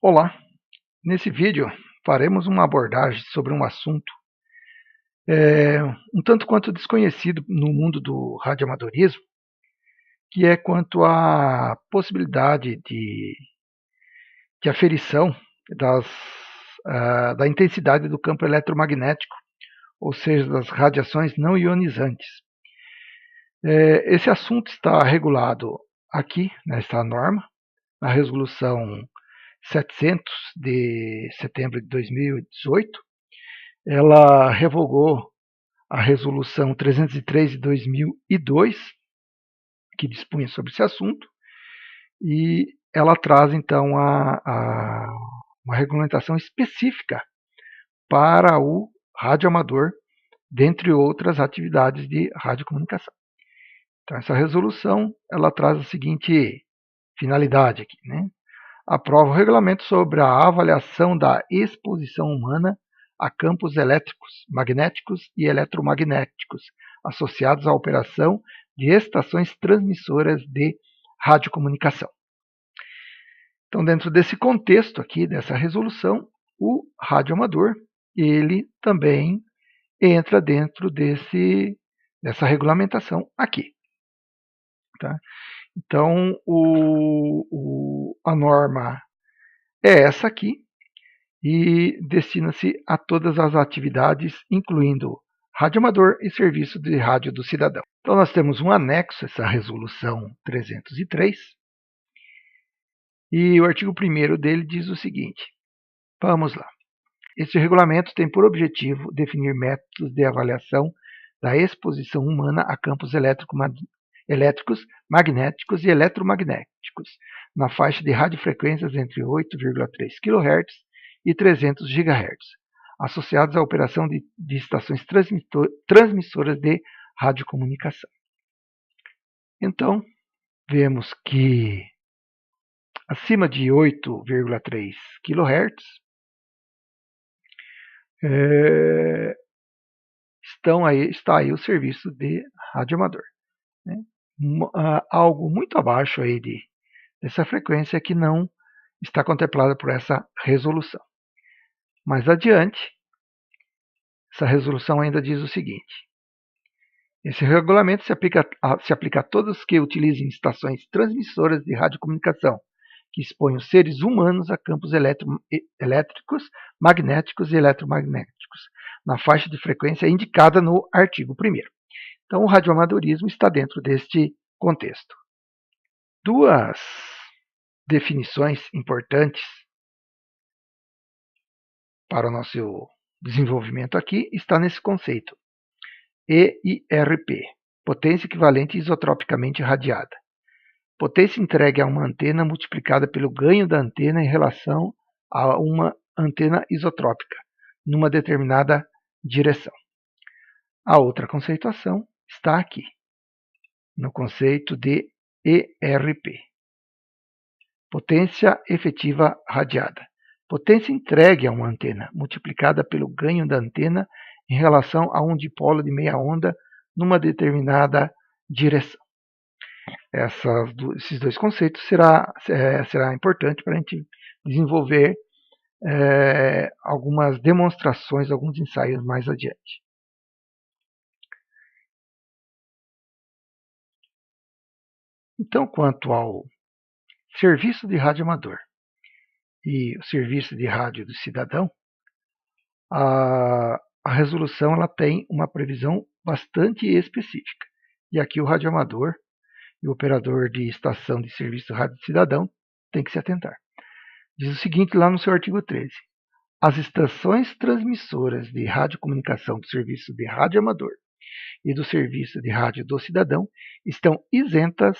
Olá, nesse vídeo faremos uma abordagem sobre um assunto um tanto quanto desconhecido no mundo do radioamadorismo, que é quanto à possibilidade de aferição da intensidade do campo eletromagnético, ou seja, das radiações não ionizantes. Esse assunto está regulado aqui nesta norma, na resolução 700 de setembro de 2018. Ela revogou a resolução 303 de 2002, que dispunha sobre esse assunto, e ela traz então uma regulamentação específica para o radioamador, dentre outras atividades de radiocomunicação. Então, essa resolução ela traz a seguinte finalidade aqui, né? Aprova o regulamento sobre a avaliação da exposição humana a campos elétricos, magnéticos e eletromagnéticos associados à operação de estações transmissoras de radiocomunicação. Então, dentro desse contexto aqui, dessa resolução, o radioamador, ele também entra dentro dessa regulamentação aqui. Tá? Então, a norma é essa aqui e destina-se a todas as atividades, incluindo radioamador e serviço de rádio do cidadão. Então, nós temos um anexo, essa resolução 303, e o artigo 1º dele diz o seguinte, vamos lá. Este regulamento tem por objetivo definir métodos de avaliação da exposição humana a campos elétricos, magnéticos e eletromagnéticos, na faixa de radiofrequências entre 8,3 kHz e 300 GHz, associados à operação de estações transmissoras de radiocomunicação. Então, vemos que acima de 8,3 kHz está aí o serviço de radioamador. Né? Algo muito abaixo aí dessa frequência que não está contemplada por essa resolução. Mais adiante, essa resolução ainda diz o seguinte, esse regulamento se aplica a todos que utilizem estações transmissoras de radiocomunicação, que exponham seres humanos a campos elétricos, magnéticos e eletromagnéticos, na faixa de frequência indicada no artigo 1º. Então, o radioamadorismo está dentro deste contexto. Duas definições importantes para o nosso desenvolvimento aqui está nesse conceito. EIRP, potência equivalente isotropicamente radiada. Potência entregue a uma antena multiplicada pelo ganho da antena em relação a uma antena isotrópica, numa determinada direção. A outra conceituação está aqui, no conceito de ERP. Potência efetiva radiada. Potência entregue a uma antena, multiplicada pelo ganho da antena em relação a um dipolo de meia onda numa determinada direção. Esses dois conceitos será importante para a gente desenvolver algumas demonstrações, alguns ensaios mais adiante. Então, quanto ao serviço de radioamador e o serviço de rádio do cidadão, a resolução ela tem uma previsão bastante específica. E aqui o radioamador e o operador de estação de serviço rádio do cidadão tem que se atentar. Diz o seguinte lá no seu artigo 13. As estações transmissoras de radiocomunicação do serviço de radioamador e do serviço de rádio do cidadão estão isentas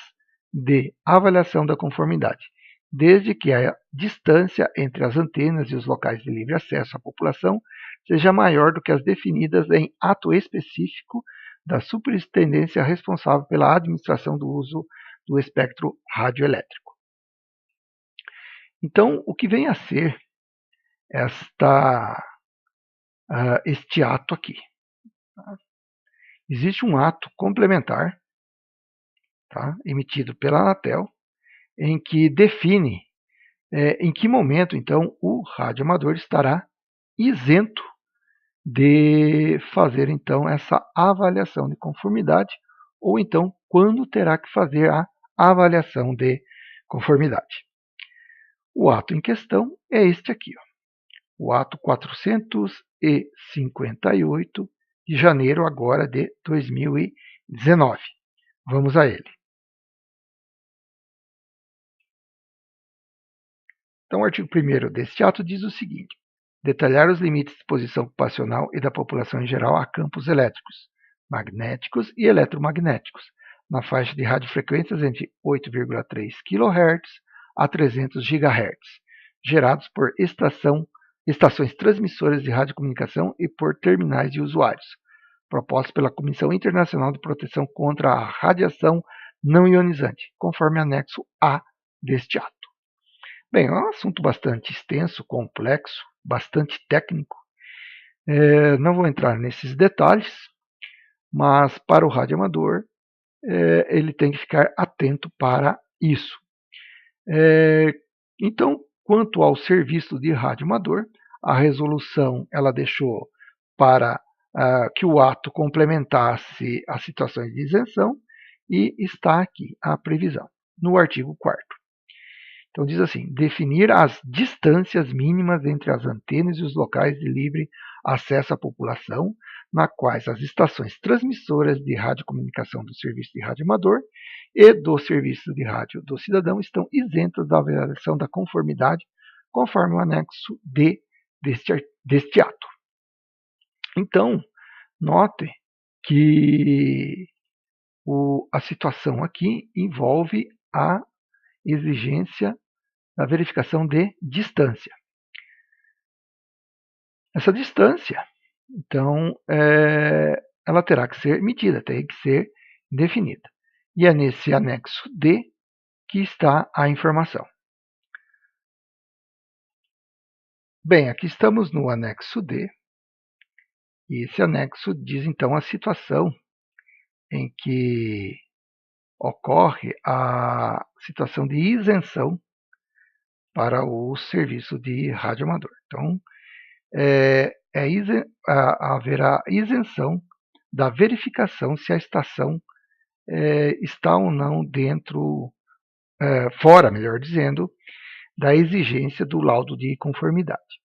de avaliação da conformidade, desde que a distância entre as antenas e os locais de livre acesso à população seja maior do que as definidas em ato específico da superintendência responsável pela administração do uso do espectro radioelétrico. Então, o que vem a ser este ato aqui? Existe um ato complementar, emitido pela Anatel, em que define em que momento, então, o radioamador estará isento de fazer, então, essa avaliação de conformidade, ou então, quando terá que fazer a avaliação de conformidade. O ato em questão é este aqui, ó, o ato 458 de janeiro agora de 2019. Vamos a ele. Então, o artigo 1º deste ato diz o seguinte: detalhar os limites de exposição ocupacional e da população em geral a campos elétricos, magnéticos e eletromagnéticos, na faixa de radiofrequências entre 8,3 kHz a 300 GHz, gerados por estações transmissoras de radiocomunicação e por terminais de usuários, proposto pela Comissão Internacional de Proteção contra a Radiação Não Ionizante, conforme anexo A deste ato. Bem, é um assunto bastante extenso, complexo, bastante técnico. Não vou entrar nesses detalhes, mas para o radioamador, ele tem que ficar atento para isso. Então, quanto ao serviço de radioamador, a resolução ela deixou para que o ato complementasse as situações de isenção e está aqui a previsão, no artigo 4º. Então diz assim: definir as distâncias mínimas entre as antenas e os locais de livre acesso à população, na quais as estações transmissoras de radiocomunicação do serviço de radioamador e do serviço de rádio do cidadão estão isentas da avaliação da conformidade, conforme o anexo D deste ato. Então, note que a situação aqui envolve a exigência da verificação de distância. Essa distância, então, ela terá que ser medida, tem que ser definida. E é nesse anexo D que está a informação. Bem, aqui estamos no anexo D, e esse anexo diz, então, a situação em que ocorre a situação de isenção para o serviço de radioamador. Então, haverá isenção da verificação se a estação está ou não fora, melhor dizendo, da exigência do laudo de conformidade.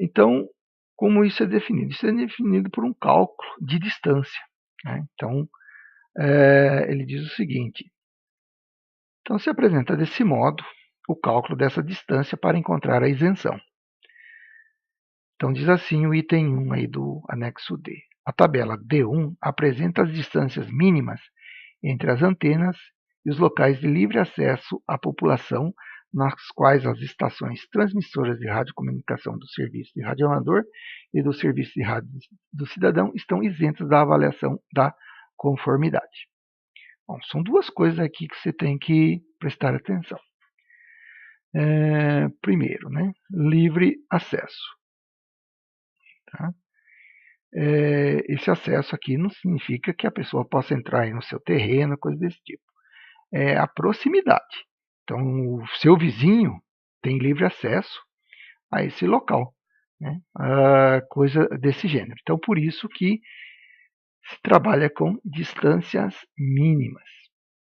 Então, como isso é definido? Isso é definido por um cálculo de distância, né? Então, ele diz o seguinte: então se apresenta desse modo o cálculo dessa distância para encontrar a isenção. Então diz assim o item 1 aí do anexo D. A tabela D1 apresenta as distâncias mínimas entre as antenas e os locais de livre acesso à população, nas quais as estações transmissoras de radiocomunicação do serviço de radioamador e do serviço de rádio do cidadão estão isentas da avaliação da conformidade. Bom, são duas coisas aqui que você tem que prestar atenção. Primeiro, né, livre acesso. Tá? Esse acesso aqui não significa que a pessoa possa entrar aí no seu terreno, coisa desse tipo. É a proximidade. Então, o seu vizinho tem livre acesso a esse local, né? Coisa desse gênero. Então, por isso que se trabalha com distâncias mínimas,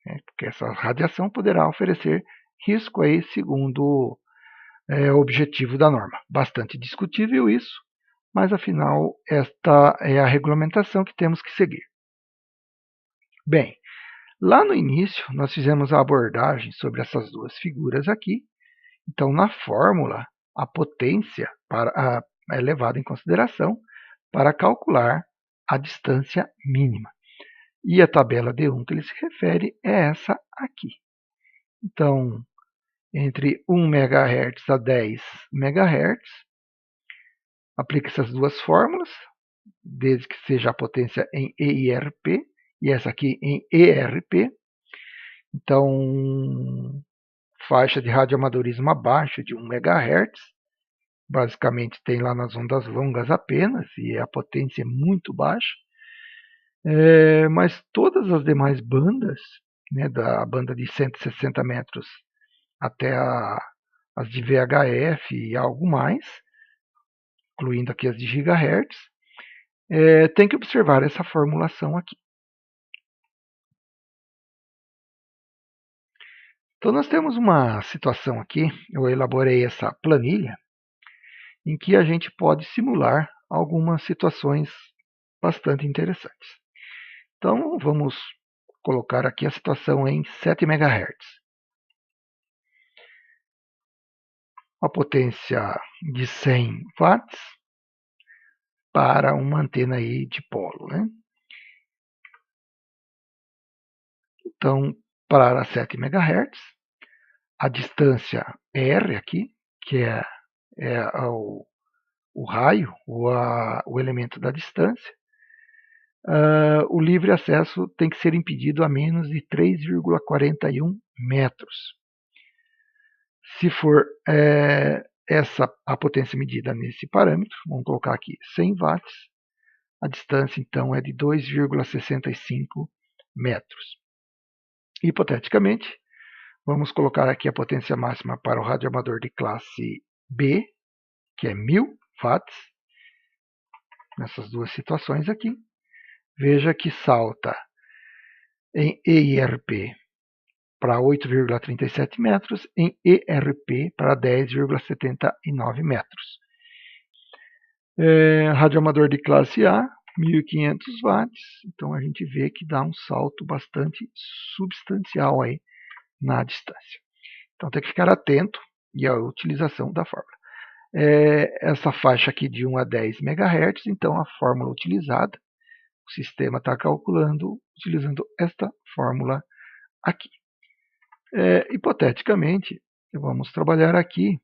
né? Porque essa radiação poderá oferecer risco aí, segundo o objetivo da norma. Bastante discutível isso, mas afinal esta é a regulamentação que temos que seguir. Bem, lá no início nós fizemos a abordagem sobre essas duas figuras aqui. Então, na fórmula, a potência é levada em consideração para calcular a distância mínima. E a tabela D1 que ele se refere é essa aqui. Então, entre 1 MHz a 10 MHz, aplica essas duas fórmulas, desde que seja a potência em EIRP, e essa aqui em ERP. Então, faixa de radioamadorismo abaixo de 1 MHz, basicamente tem lá nas ondas longas apenas, e a potência é muito baixa. Mas todas as demais bandas, né, da banda de 160 metros até as de VHF e algo mais, incluindo aqui as de gigahertz, tem que observar essa formulação aqui. Então nós temos uma situação aqui, eu elaborei essa planilha, em que a gente pode simular algumas situações bastante interessantes. Então vamos colocar aqui a situação em 7 MHz. Uma potência de 100 watts para uma antena aí de polo, né? Então, para 7 MHz, a distância R aqui, que é o raio, o elemento da distância, o livre acesso tem que ser impedido a menos de 3,41 metros. Se for essa a potência medida nesse parâmetro, vamos colocar aqui 100 watts, a distância então é de 2,65 metros. Hipoteticamente, vamos colocar aqui a potência máxima para o radioamador de classe B, que é 1000 watts, nessas duas situações aqui. Veja que salta em EIRP para 8,37 metros, em ERP para 10,79 metros. Radioamador de classe A, 1500 watts, então a gente vê que dá um salto bastante substancial aí na distância. Então tem que ficar atento e a utilização da fórmula. Essa faixa aqui de 1 a 10 MHz, então a fórmula utilizada, o sistema está calculando utilizando esta fórmula aqui. Hipoteticamente, vamos trabalhar aqui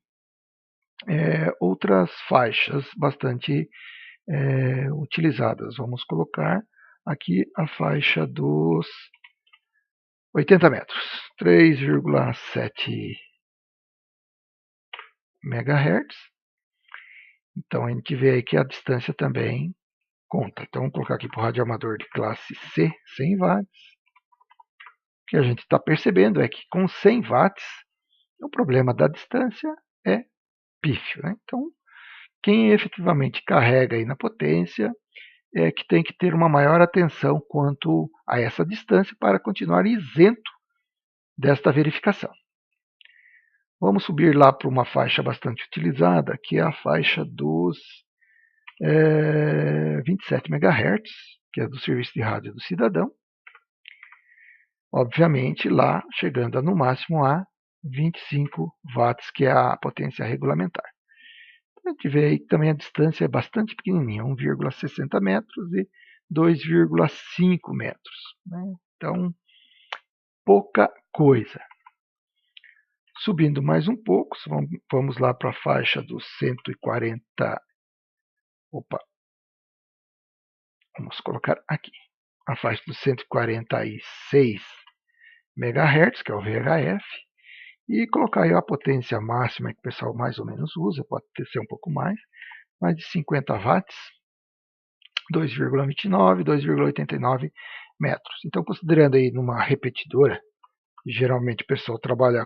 outras faixas bastante utilizadas. Vamos colocar aqui a faixa dos 80 metros, 3,7 MHz. Então a gente vê aí que a distância também conta. Então vamos colocar aqui para o radioamador de classe C, 100 watts. O que a gente está percebendo é que com 100 watts, o problema da distância é pífio, né? Então, quem efetivamente carrega aí na potência é que tem que ter uma maior atenção quanto a essa distância para continuar isento desta verificação. Vamos subir lá para uma faixa bastante utilizada, que é a faixa dos 27 MHz, que é do serviço de rádio do cidadão. Obviamente, lá chegando no máximo a 25 watts, que é a potência regulamentar. A gente vê aí que também a distância é bastante pequenininha, 1,60 metros e 2,5 metros. Né? Então, pouca coisa. Subindo mais um pouco, vamos lá para a faixa dos 140. Vamos colocar aqui. A faixa dos 146 MHz, que é o VHF, e colocar aí a potência máxima que o pessoal mais ou menos usa, pode ser um pouco mais de 50 watts, 2,29, 2,89 metros. Então, considerando aí numa repetidora, geralmente o pessoal trabalha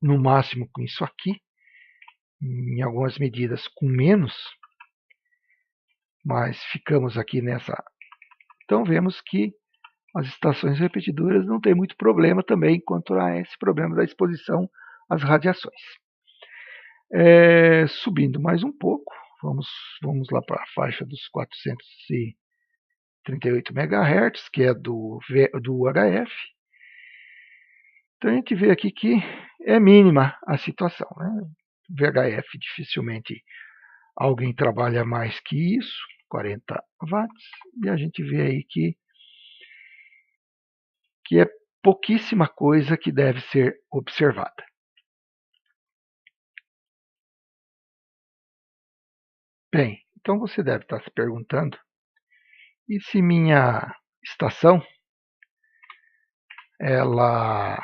no máximo com isso aqui, em algumas medidas com menos, mas ficamos aqui nessa. Então, vemos que as estações repetidoras não tem muito problema também quanto a esse problema da exposição às radiações. Subindo mais um pouco, vamos lá para a faixa dos 438 MHz, que é do HF. Então a gente vê aqui que é mínima a situação. Né? VHF dificilmente alguém trabalha mais que isso, 40 watts, e a gente vê aí que é pouquíssima coisa que deve ser observada. Bem, então você deve estar se perguntando, e se minha estação ela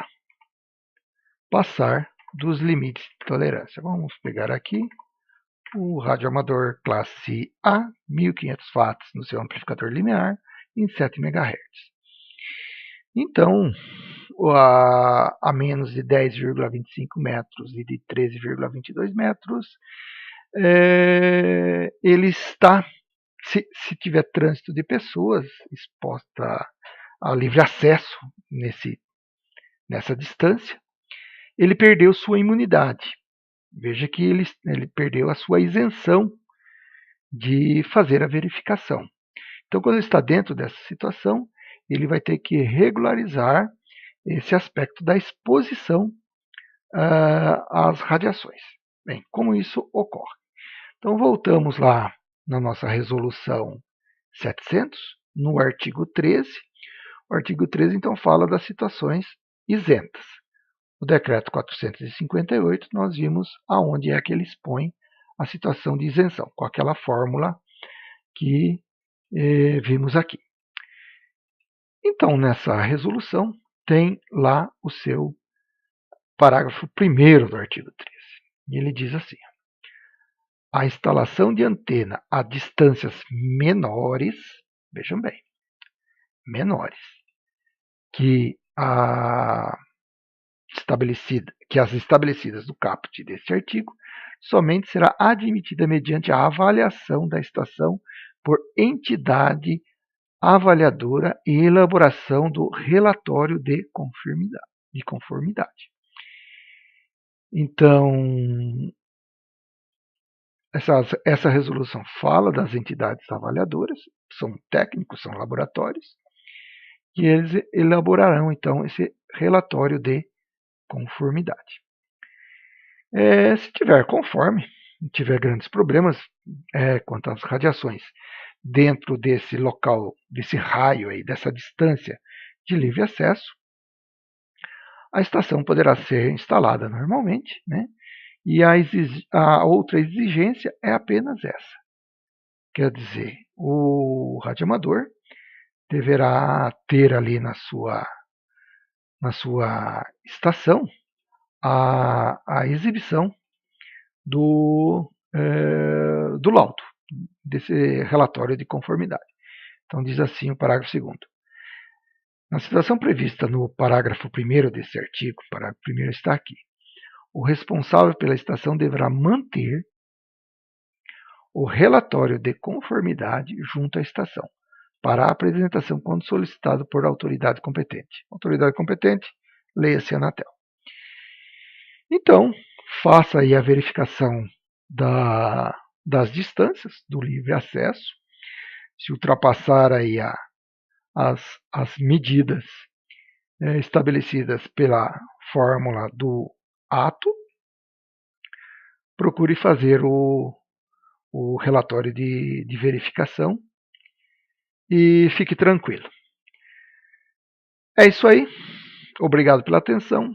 passar dos limites de tolerância? Vamos pegar aqui o radioamador classe A, 1500 watts no seu amplificador linear, em 7 MHz. Então, a menos de 10,25 metros e de 13,22 metros, ele está, se tiver trânsito de pessoas exposta a livre acesso nessa distância, ele perdeu sua imunidade. Veja que ele perdeu a sua isenção de fazer a verificação. Então, quando ele está dentro dessa situação, ele vai ter que regularizar esse aspecto da exposição às radiações. Bem, como isso ocorre? Então, voltamos lá na nossa resolução 700, no artigo 13. O artigo 13, então, fala das situações isentas. O decreto 458, nós vimos aonde é que ele expõe a situação de isenção, com aquela fórmula que vimos aqui. Então, nessa resolução, tem lá o seu parágrafo 1º do artigo 13. E ele diz assim: a instalação de antena a distâncias menores, vejam bem, menores, que as estabelecidas no caput deste artigo, somente será admitida mediante a avaliação da estação por entidade avaliadora e elaboração do relatório de conformidade. Então, essa resolução fala das entidades avaliadoras, são técnicos, são laboratórios, e eles elaborarão, então, esse relatório de conformidade. Se tiver conforme, não tiver grandes problemas quanto às radiações dentro desse local, desse raio aí, dessa distância de livre acesso, a estação poderá ser instalada normalmente, né? E a outra exigência é apenas essa. Quer dizer, o radioamador deverá ter ali na sua estação a exibição do laudo, desse relatório de conformidade. Então diz assim o parágrafo 2º. Na situação prevista no parágrafo 1º desse artigo, o parágrafo 1º está aqui, o responsável pela estação deverá manter o relatório de conformidade junto à estação, para a apresentação quando solicitado por autoridade competente. Autoridade competente, leia-se Anatel. Então, faça aí a verificação das distâncias do livre acesso. Se ultrapassar aí as medidas estabelecidas pela fórmula do ato, procure fazer o relatório de verificação e fique tranquilo. É isso aí. Obrigado pela atenção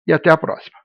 e até a próxima.